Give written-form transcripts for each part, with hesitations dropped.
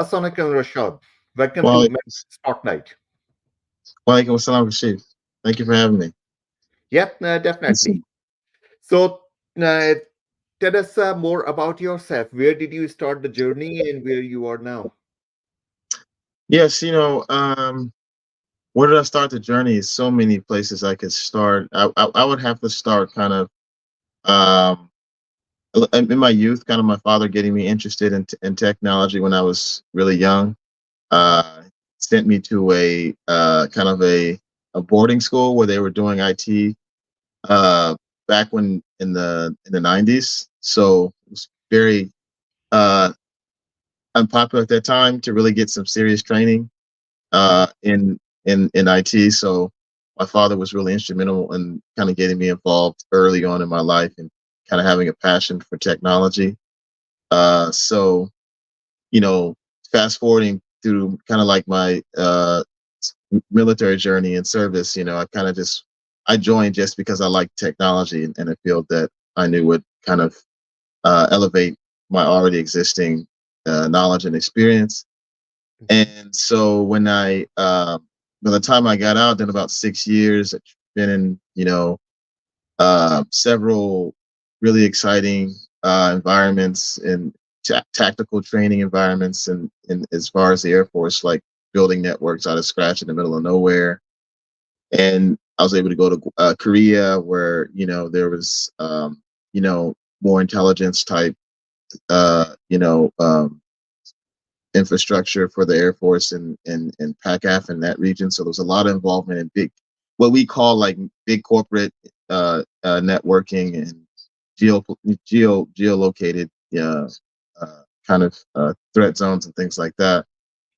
Assalamualaikum, Rashad. Welcome to Well, Spotlight. Walaikum Assalam, Rashid. Thank you for having me. Yep, Yes, definitely. So, uh, tell us more about yourself. Where did you start the journey and where you are now? yes, where did I start the journey? So many places I could start. I would have to start kind of um, in my youth, kind of my father getting me interested in technology when I was really young. Uh, Sent me to a kind of a boarding school where they were doing IT uh, back when in the 90s. So it was very uh, unpopular at that time to really get some serious training Mhm. in IT. So my father was really instrumental in kind of getting me involved early on in my life and kind of having a passion for technology. So you know, fast forwarding through kind of like my military journey and service, I kind of just I joined just because I liked technology and a field that I knew would kind of elevate my already existing knowledge and experience. Mhm. And so by the time I got out, then about 6 years, I've been in, several really exciting environments and tactical training environments, and as far as the Air Force, like building networks out of scratch in the middle of nowhere. And I was able to go to Korea, where there was more intelligence type infrastructure for the Air Force and PACAF in that region. So there's a lot of involvement in what we call like big corporate networking and geolocated kind of threat zones and things like that.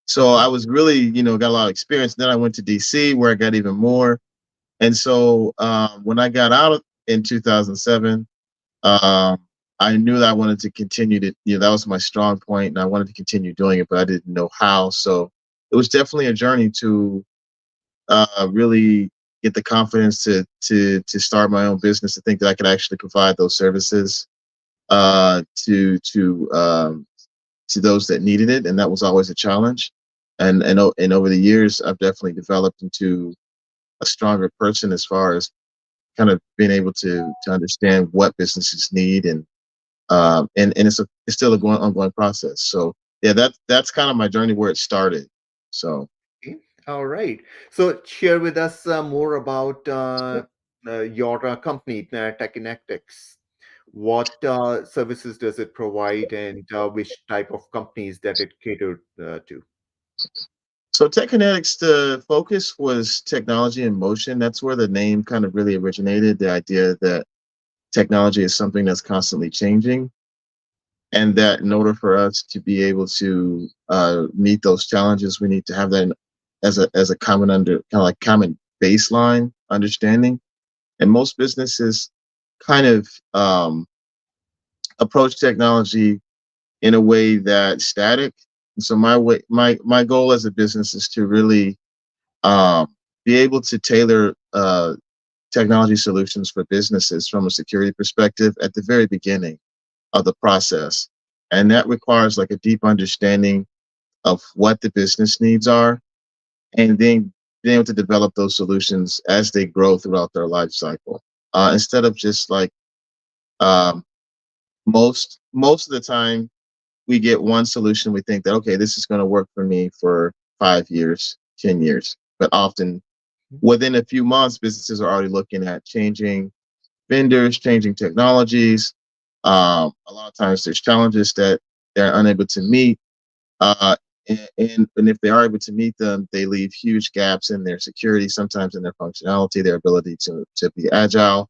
So I was really, got a lot of experience. Then I went to DC where I got even more. And so when I got out in 2007, um, I knew that I wanted to continue to, that was my strong point, and I wanted to continue doing it, but I didn't know how. So it was definitely a journey to really get the confidence to start my own business, to think that I could actually provide those services uh, to to um, to those that needed it, and that was always a challenge. And over the years, I've definitely developed into a stronger person as far as kind of being able to understand what businesses need, and it's still a ongoing process. So yeah, that's kind of my journey where it started. So Okay. All right. So, share with us more about your company, Techninetics. What services does it provide, and which type of companies that it catered to? so Techninetics, the focus was technology in motion. That's where the name kind of really originated. The idea that technology is something that's constantly changing, and that in order for us to be able to meet those challenges, we need to have that as a common kind of like common baseline understanding. And most businesses kind of approach technology in a way that's static. So my goal as a business is to really be able to tailor technology solutions for businesses from a security perspective at the very beginning of the process, and that requires like a deep understanding of what the business needs are, and then being able to develop those solutions as they grow throughout their life cycle. Instead of just like um, most of the time we get one solution, we think that okay, this is going to work for me for 5 years, 10 years, but often within a few months businesses are already looking at changing vendors, changing technologies. A lot of times there's challenges that they're unable to meet, uh, and if they are able to meet them, they leave huge gaps in their security, sometimes in their functionality, their ability to be agile.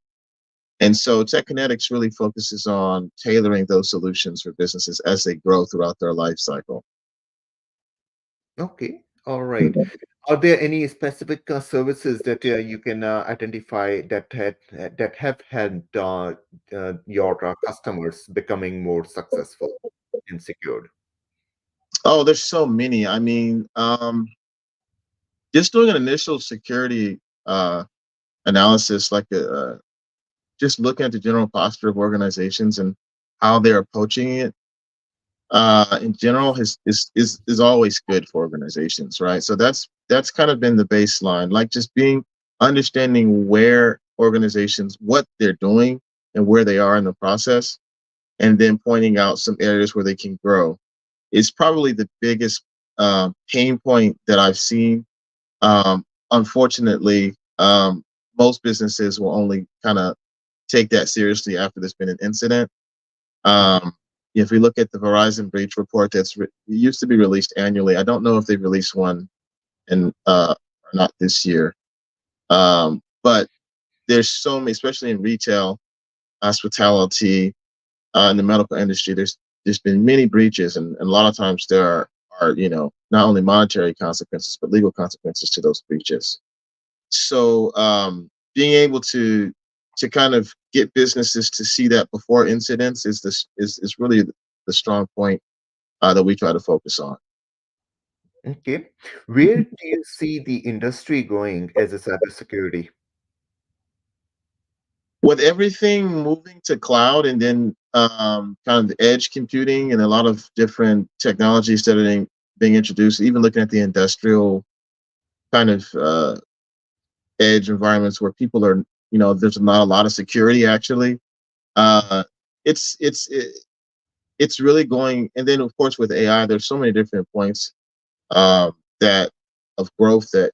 And so Techkinetics really focuses on tailoring those solutions for businesses as they grow throughout their life cycle. Okay. All right. Are there any specific services that you can identify that have helped your customers becoming more successful and secured? Oh, there's so many. I mean, just doing an initial security analysis, like just looking at the general posture of organizations and how they're approaching it, in general is always good for organizations, right? So that's kind of been the baseline, like just being understanding where organizations what they're doing and where they are in the process, and then pointing out some areas where they can grow is probably the biggest pain point that I've seen. Unfortunately, most businesses will only kind of take that seriously after there's been an incident. Mhm. um, if we look at the Verizon breach report it used to be released annually. I don't know if they've released one in or not this year. But there's so many, especially in retail, hospitality, in the medical industry. There's been many breaches, and a lot of times there are not only monetary consequences but legal consequences to those breaches. So being able to kind of get businesses to see that before incidents is really the strong point that we try to focus on. Okay. Where do you see the industry going as a cybersecurity? With everything moving to cloud, and then kind of the edge computing and a lot of different technologies that are being introduced, even looking at the industrial kind of edge environments where people are, there's not a lot of security actually. Uh, it's it's it, it's really going, and then of course with AI, there's so many different points that of growth that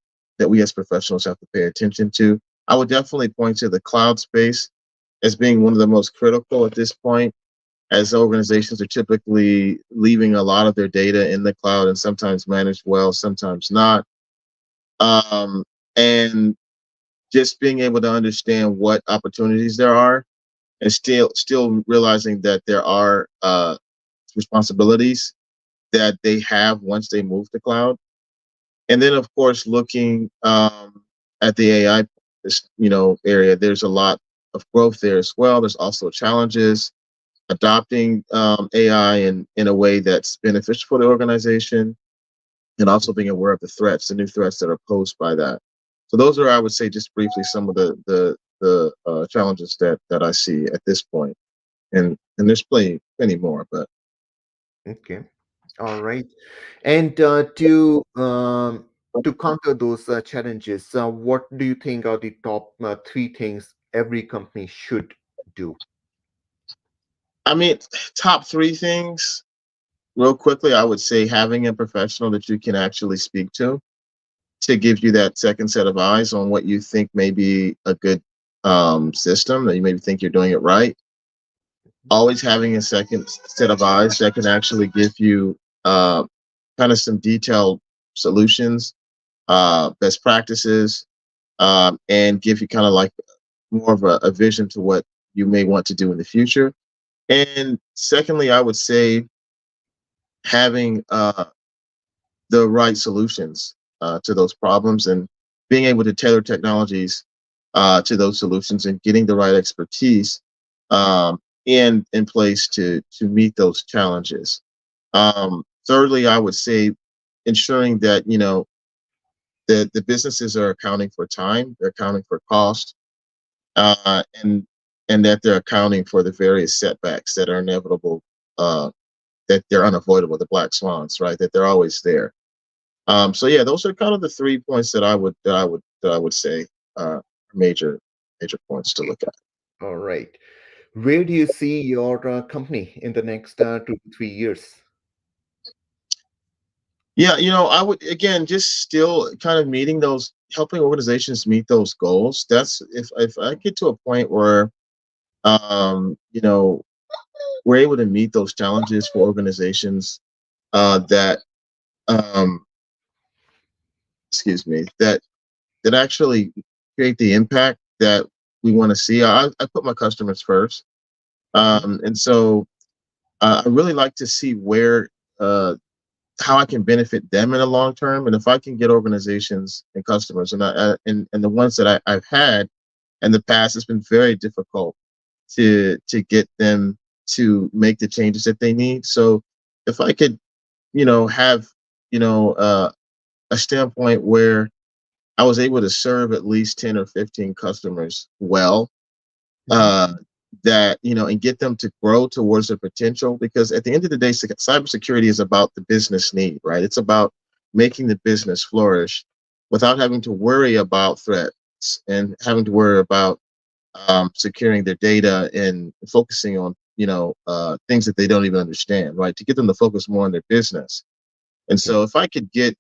we as professionals have to pay attention to. I would definitely point to the cloud space as being one of the most critical at this point, as organizations are typically leaving a lot of their data in the cloud and sometimes managed well, sometimes not. Um, and just being able to understand what opportunities there are, and still realizing that there are responsibilities that they have once they move to cloud. And then of course looking at the AI area, there's a lot of growth there as well. There's also challenges adopting AI in a way that's beneficial for the organization, and also being aware of the new threats that are posed by that. So those are, I would say, just briefly, some of the challenges that I see at this point, and there's plenty more. But Okay. All right. And to counter those challenges, what do you think are the top three things every company should do? I mean, top three things, real quickly, I would say having a professional that you can actually speak to give you that second set of eyes on what you think may be a good system, that you maybe think you're doing it right. Always having a second set of eyes that can actually give you uh, kind of some detailed solutions, best practices, and give you kind of like more of a vision to what you may want to do in the future. And secondly, I would say having the right solutions to those problems, and being able to tailor technologies to those solutions, and getting the right expertise in place to meet those challenges. Thirdly, I would say ensuring that the businesses are accounting for time, they're accounting for cost, uh, and and that they're accounting for the various setbacks that are inevitable, uh, that they're unavoidable, the black swans, right? That they're always there. So yeah, those are kind of the 3 points that I would say major points to Okay. look at. All right. Where do you see your company in the next 2 to 3 years? Yeah, I would, again, just still kind of meeting those, helping organizations meet those goals. That's if I get to a point where um, you know, we're able to meet those challenges for organizations that um, excuse me, that actually create the impact that we want to see. I put my customers first. Mhm. And so I really like to see where uh, how I can benefit them in the long term, and if I can get organizations and customers, and the ones that I've had in the past, it's been very difficult to get them to make the changes that they need. So if I could, have you know uh, a standpoint where I was able to serve at least 10 or 15 customers well, Mhm. uh, that, and get them to grow towards their potential. Because at the end of the day, cybersecurity is about the business need, right? It's about making the business flourish without having to worry about threats and having to worry about securing their data and focusing on things that they don't even understand, right? To get them to focus more on their business. And Mhm. so if I could get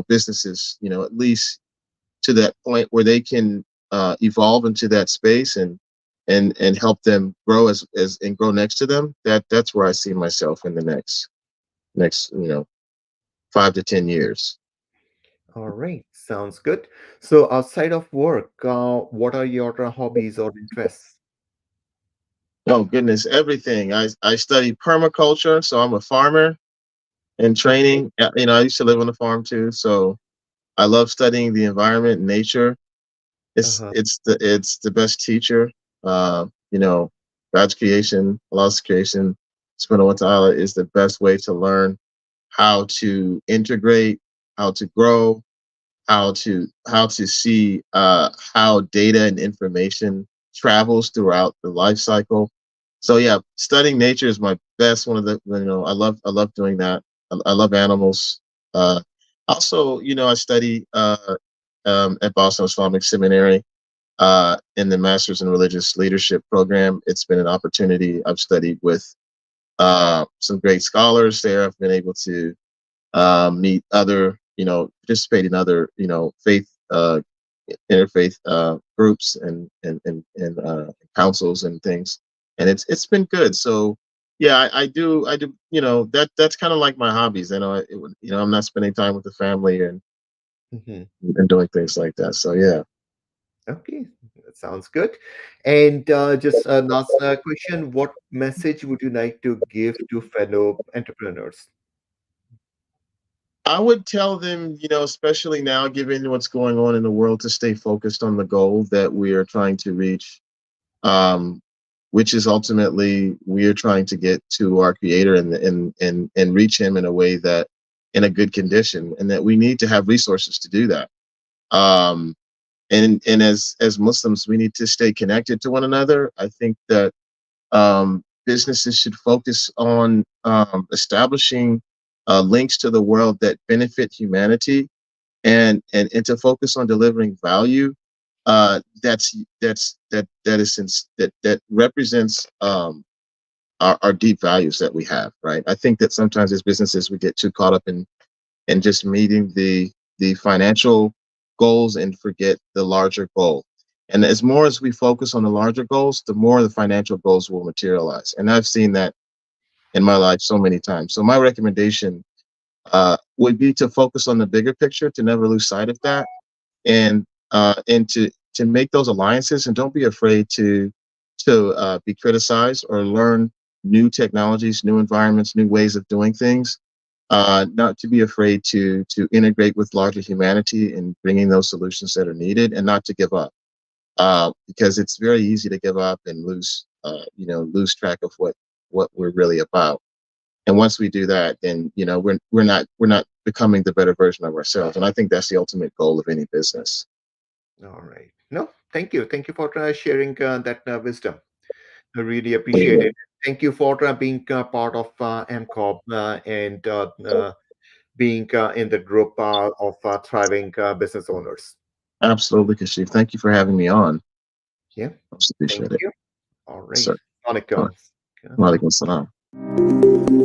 businesses at least to that point where they can evolve into that space and help them grow as and grow next to them, that's where I see myself in the next 5 to 10 years. All right, sounds good. So, outside of work, what are your hobbies or interests? Oh goodness, everything. I study permaculture, so I'm a farmer in Okay. training. I used to live on a farm too, so I love studying the environment and nature. Uh-huh. It's the best teacher. You know, God's creation, Allah's creation, subhanahu wa ta'ala, is the best way to learn how to integrate, how to grow, how to see how data and information travels throughout the life cycle. So yeah, studying nature is my best. One of the I love doing that. I love animals. Also, I study at Boston Islamic Seminary in the Masters in Religious Leadership program. It's been an opportunity. I've studied with some great scholars there. I've been able to meet other, participate in other, faith, interfaith groups and councils and things, and it's been good. So yeah, I do. That's kind of like my hobbies. I'm not spending time with the family Hmm. and doing things like that. So yeah. Okay, that sounds good. And just a last question: what message would you like to give to fellow entrepreneurs? I would tell them, especially now, given what's going on in the world, to stay focused on the goal that we are trying to reach, um, which is ultimately we are trying to get to our Creator and reach Him in a way that in a good condition, and that we need to have resources to do that. Um, and as Muslims, we need to stay connected to one another. I think that businesses should focus on establishing links to the world that benefit humanity, and to focus on delivering value that represents our deep values that we have. Right. I think that sometimes as businesses we get too caught up in just meeting the financial goals and forget the larger goal. And as more as we focus on the larger goals, the more the financial goals will materialize. And I've seen that in my life so many times. So my recommendation would be to focus on the bigger picture, to never lose sight of that, and to make those alliances, and don't be afraid to be criticized or learn new technologies, new environments, new ways of doing things. Not to be afraid to integrate with larger humanity in bringing those solutions that are needed, and not to give up. Because it's very easy to give up and lose track of what we're really about. And once we do that, then we're not becoming the better version of ourselves. And I think that's the ultimate goal of any business. All right. No, thank you. Thank you for sharing that wisdom. I really appreciate it. Thank you for being part of AMCOB and being in the group of thriving business owners. Absolutely, Kashif. Thank you for having me on. Yeah, Most thank appreciate it. you. All Yes, right. sir. All Alaikum. right. Walaikum salam.